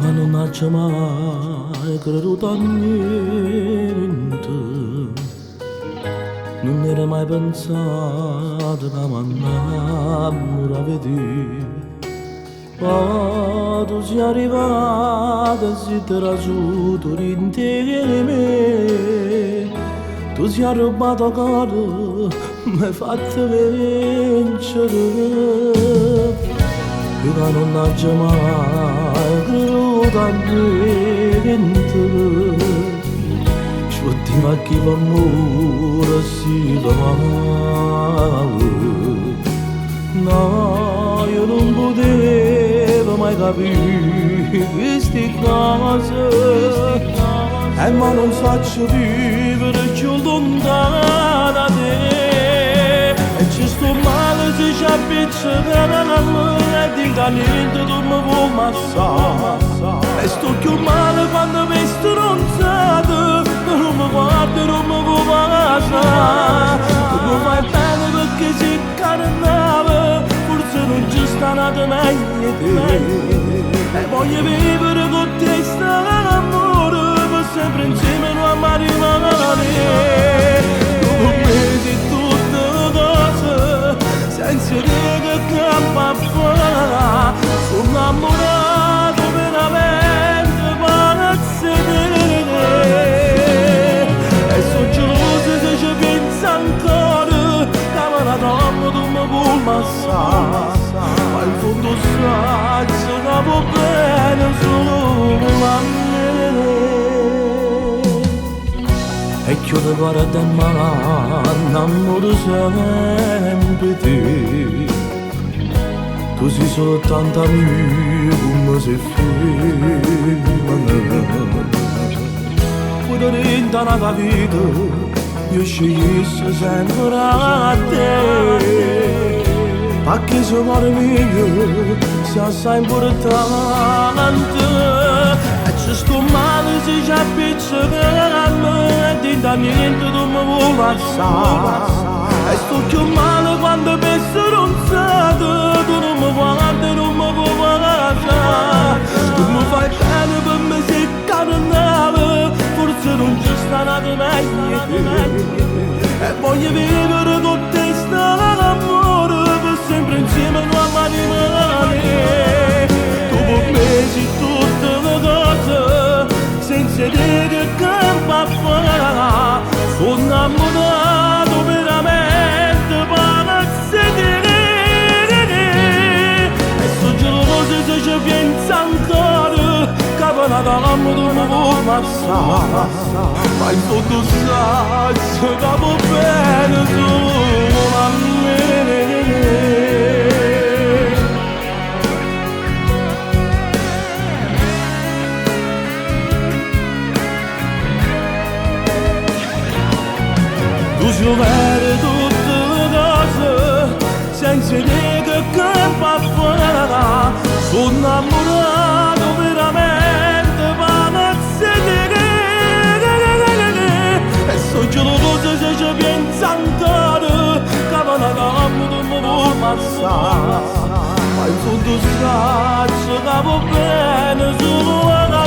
che non ha mai creduto niente, non era mai pensato che mi innamoravo di te. Ma tu sei arrivata, si ti raggiunto l'intero me, tu sei rubato il cuore, mi hai fatto vincere. Io che non ho mai creduto a niente, ci poteva chi fa amore si fa male. No, io non potevo mai capire queste cose, e ma non so vivere più lontano da te. E ci sto male se ci appiccica e dica niente tu mi vuoi massare. E sto più male quando mi stronzate, non mi guardi, non mi vuoi passare. Tu mi fai bene perché sei carnale, forse non ci sta nata meglio te. E voglio vivere con te sta l'amore, per sempre insieme non amare male. Tu con me sei tutte cose, senza te che campo a fare. Sono innamorato veramente pazzo di te. E sono geloso se ci penso ancora, che una donna tu mi vuoi massare. Ma in fondo sai che va bene solo a me. E che io ti guardo e mi innamoro sempre di te. Tu sei soltanto amico come se femmina. Poi dentro la vita io scegliessi sempre a te. Perché se muore meglio sei assai importante. E ci sto male se ci appiccica a me, e dentro niente tu mi vuoi passare. E sto più male quando penso ronzate, tu non mi guardi, non mi vuoi passare. Tu mi fai bene per me sei carnale, forse non ci sta nata meglio te. E voglio vivere con te sta l'amore, per sempre insieme non amare male. Tu per me sei tutte le cose, senza te che campo a fare. Sono innamorato veramente pazzo di te. E sono geloso se ci penso ancora, che una donna tu mi vuoi massare. Ma in fondo sai che va bene solo a me. Tu sei vero tutte le cose, senza te che campo a fare. Sono innamorato veramente pazzo di te. E sono geloso se ci penso ancora, che una donna tu mi vuoi massare. Ma in fondo sai che va bene solo a